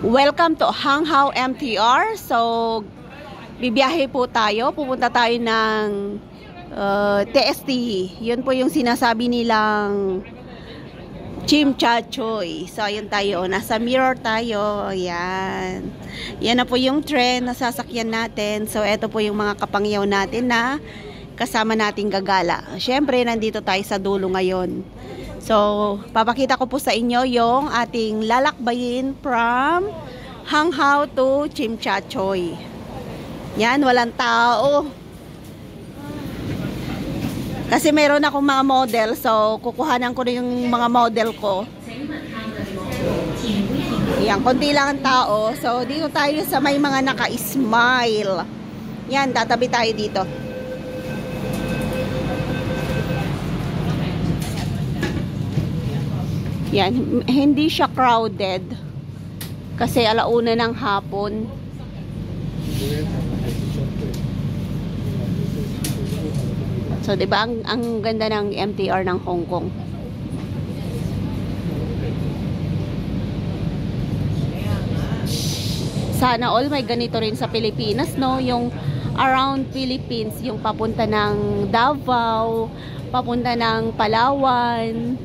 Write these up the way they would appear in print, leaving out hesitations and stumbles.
Welcome to Hang Hao MTR. So, bibiyahe po tayo. Pupunta tayo ng TST. Yun po yung sinasabi nilang Chim Cha Choy. So, ayun tayo. Nasa mirror tayo. Ayan. Yan na po yung trend na sasakyan natin. So, eto po yung mga kapangyaw natin na kasama nating gagala. Siyempre, nandito tayo sa dulo ngayon. So, papakita ko po sa inyo yung ating lalakbayin from Hang Hao to Chim Cha Choy. Yan, walang tao. Kasi meron akong mga model, so kukuhanan ko na yung mga model ko. Yan, konti lang ang tao. So, dito tayo sa may mga naka-smile. Yan, tatabi tayo dito. Yan, hindi siya crowded kasi alauna ng hapon. So, 'di ba ang ganda ng MTR ng Hong Kong. Sana all may ganito rin sa Pilipinas, no? Yung around Philippines, yung papunta ng Davao, papunta ng Palawan,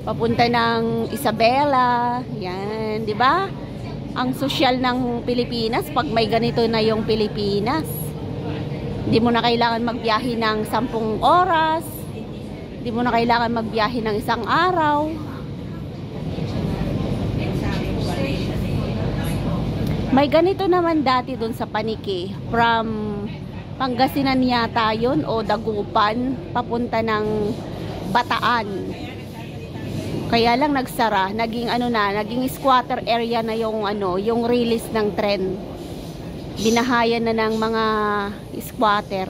papunta ng Isabela, yan, di ba? Ang sosyal ng Pilipinas, pag may ganito na yung Pilipinas, hindi mo na kailangan magbiyahe ng 10 oras, hindi mo na kailangan magbiyahe ng 1 araw. May ganito naman dati dun sa Paniki, from Pangasinan yata yun, o Dagupan, papunta ng Bataan. Kaya lang nagsara, naging naging squatter area na yung yung release ng tren. Binahayan na ng mga squatter.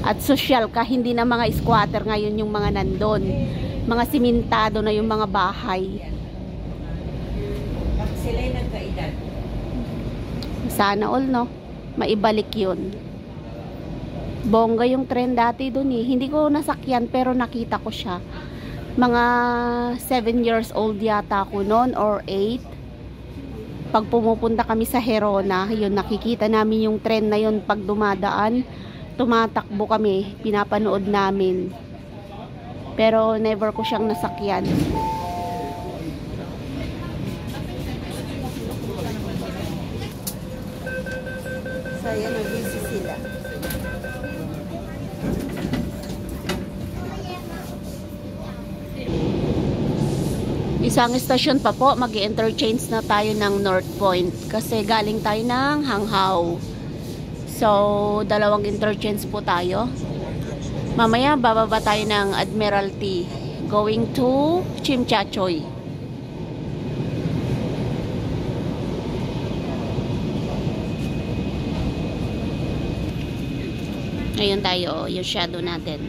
At social ka, hindi na mga squatter ngayon yung mga nandun. Mga simentado na yung mga bahay. Sila'y nagkaedad. Sana all, no? Maibalik yun. Bongga yung tren dati dun eh. Hindi ko nasakyan pero nakita ko siya. Mga 7 years old yata ako noon or 8. Pag pumupunta kami sa Herona, yun, nakikita namin yung tren na yun pag dumadaan. Tumatakbo kami, pinapanood namin. Pero never ko siyang nasakyan. So yan, busy sila. Isang stasyon pa po, mag-interchange na tayo ng North Point kasi galing tayo ng Hang Hao. So, 2 interchange po tayo. Mamaya bababa tayo ng Admiralty going to Chim Cha Choy. Ayun tayo, yung shadow natin.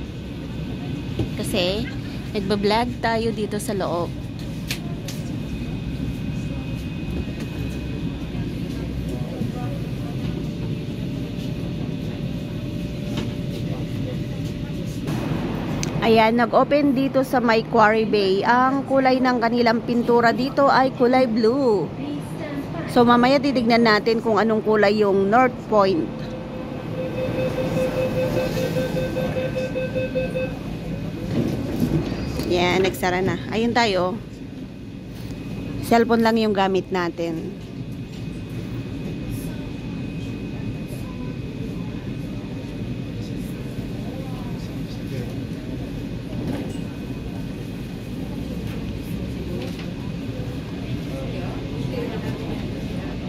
Kasi nagba-vlog tayo dito sa loob. Ayan, nag-open dito sa may Quarry Bay. Ang kulay ng kanilang pintura dito ay kulay blue. So, mamaya titignan natin kung anong kulay yung North Point. Yan, nagsara na. Ayun tayo. Cellphone lang yung gamit natin.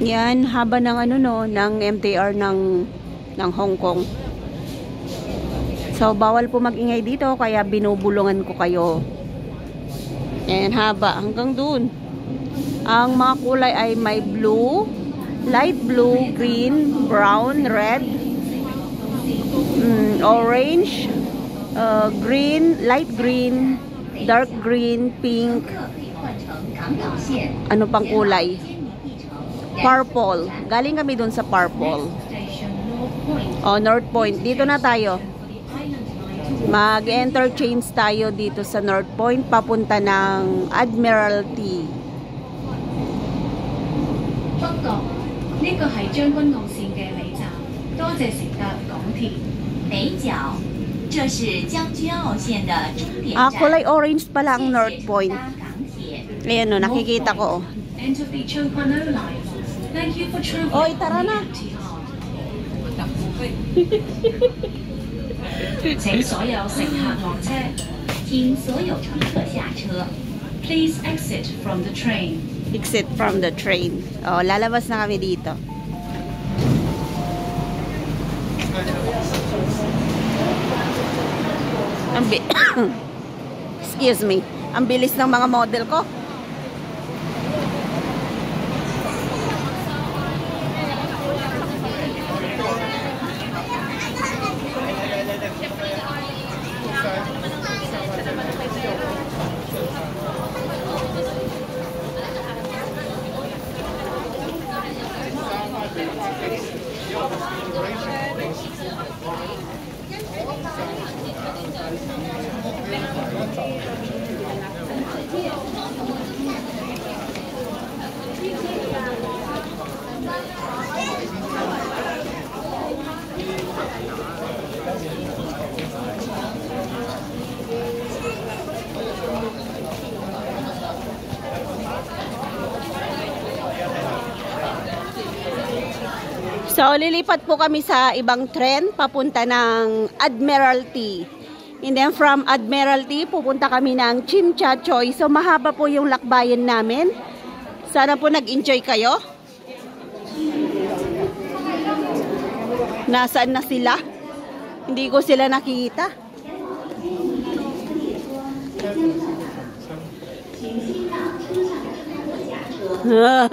Yan, haba ng ng MTR ng Hong Kong. So, bawal po mag-ingay dito, kaya binubulungan ko kayo. And haba, hanggang dun. Ang mga kulay ay may blue, light blue, green, brown, red, orange, green, light green, dark green, pink. Ano pang kulay? Purple. Galing kami dun sa purple. North Point. Dito na tayo. Mag-interchange tayo dito sa North Point papunta ng Admiralty. 北角，呢個係將軍澳線嘅尾站。多謝乘搭港鐵。北角，這是將軍澳線的終點 Ah, 站。 kulay orange pala ang North Point. 搭港鐵。 Ayan o, nakikita ko. Enter the Chongqing line. Thank you for traveling. Oy, tara na. MTR. 請所有乘客落車。請所有乘客下車。 Please exit from the train. Exit from the train. Oh, lalabas na kami dito. Excuse me. Ang bilis ng mga model ko. So, lilipat po kami sa ibang tren papunta ng Admiralty. And then from Admiralty, pupunta kami ng Chimchachoy. So, mahaba po yung lakbayan namin. Sana po nag-enjoy kayo. Nasaan na sila? Hindi ko sila nakikita.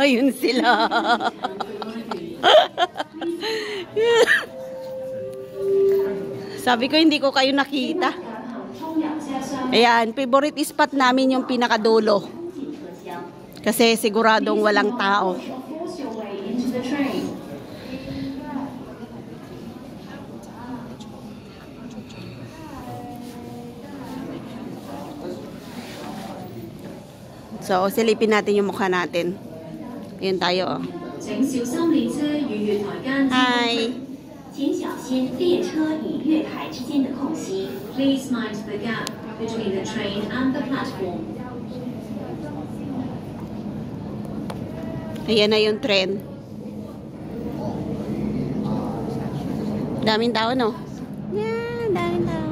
Ayun sila. Sabi ko hindi ko kayo nakita. Ayan, favorite spot namin yung pinakadulo. Kasi siguradong walang tao. So, silipin natin yung mukha natin. Ayan tayo. Hi. 请小心列车与月台之间的空隙。 Please mind the gap between the train and the platform. Ayan na yung tren. Daming tao, no? Yan, daming tao.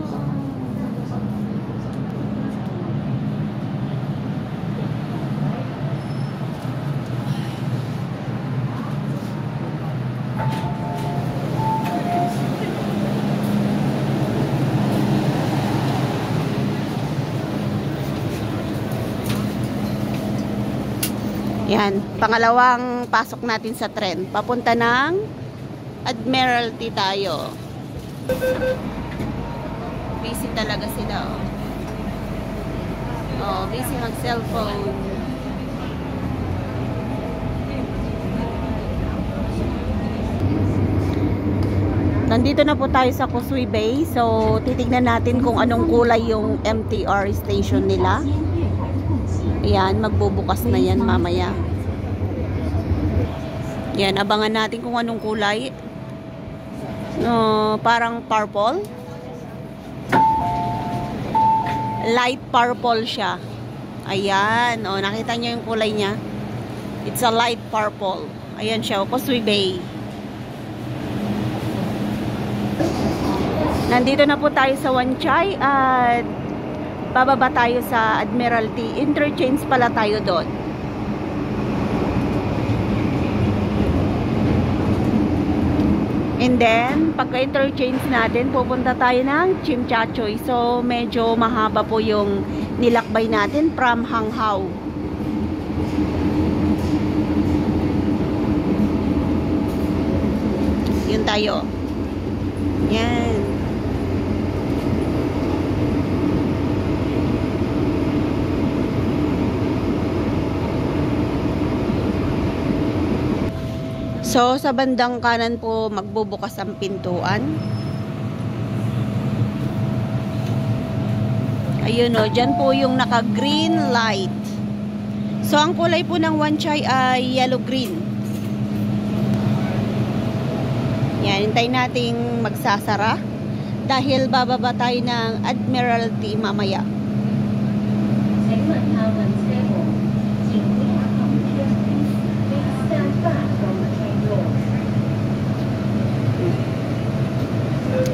Yan, pangalawang pasok natin sa tren. Papunta ng Admiralty tayo. Busy talaga sila, oh. Oh, busy mag-cellphone. Nandito na po tayo sa Causeway Bay. So, titignan natin kung anong kulay yung MTR station nila. Ayan, magbubukas na yan mamaya. Yan, abangan natin kung anong kulay. Parang purple. Light purple siya. Ayan, nakita niyo yung kulay niya. It's a light purple. Ayan siya, Causeway Bay. Nandito na po tayo sa Wan Chai at bababa tayo sa Admiralty. Interchange pala tayo doon. And then, pagka-interchange natin, pupunta tayo ng Chimchachoy. So, medyo mahaba po yung nilakbay natin from Hanghao. Yun tayo. Yan. So, sa bandang kanan po magbubukas ang pintuan. Ayun o, dyan po yung naka-green light. So, ang kulay po ng Wan Chai ay yellow-green. Yan, hintayin nating magsasara. Dahil bababa tayo ng Admiralty mamaya.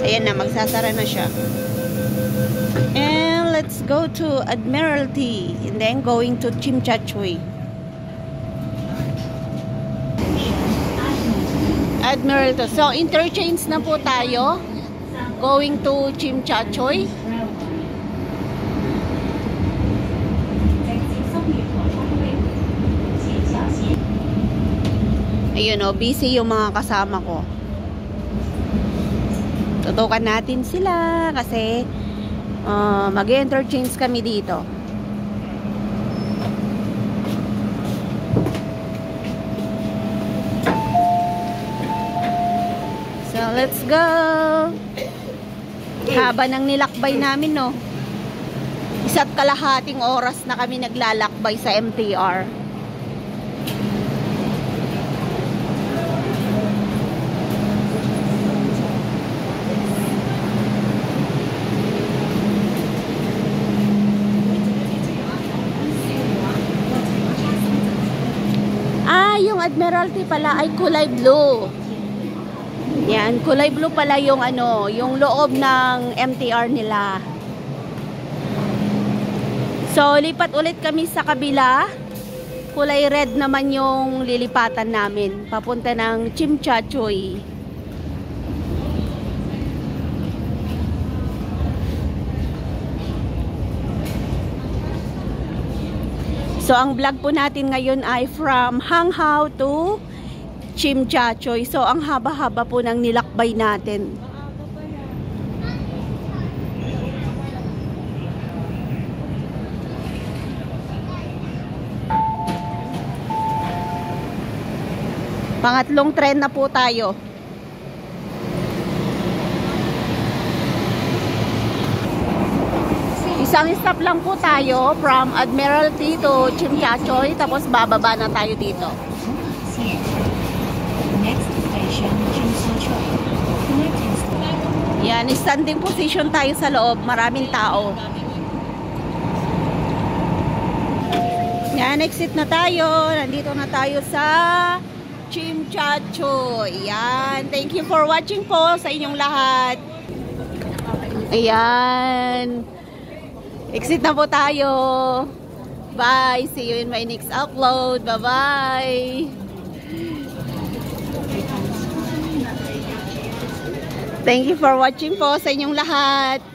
Ayan na, magsasara na siya. And let's go to Admiralty. And then going to Chimchachoy. Admiralty. So, interchange na po tayo. Going to Chimchachoy. Ayun o, busy yung mga kasama ko. Tutukan natin sila kasi mag-interchange kami dito. So, let's go! Haba ng nilakbay namin, no? 1.5 oras na kami naglalakbay sa MTR. Yung Admiralty pala ay kulay blue. Yan, kulay blue pala yung ano, yung loob ng MTR nila. So, lipat ulit kami sa kabila. Kulay red naman yung lilipatan namin. Papunta ng Chimchachoy. So, ang vlog po natin ngayon ay from Hanghao to Chimchachoy. So, ang haba-haba po ng nilakbay natin. Pangatlong tren na po tayo. Isang stop lang po tayo from Admiralty to Chimchachoy, tapos bababa na tayo dito. Next station, Chimchachoy. Yan, standing position tayo sa loob. Maraming tao. Yan, exit na tayo. Nandito na tayo sa Chimchachoy. Yan, thank you for watching po sa inyong lahat. Ayan. Exit na po tayo. Bye. See you in my next upload. Bye-bye. Thank you for watching po sa inyong lahat.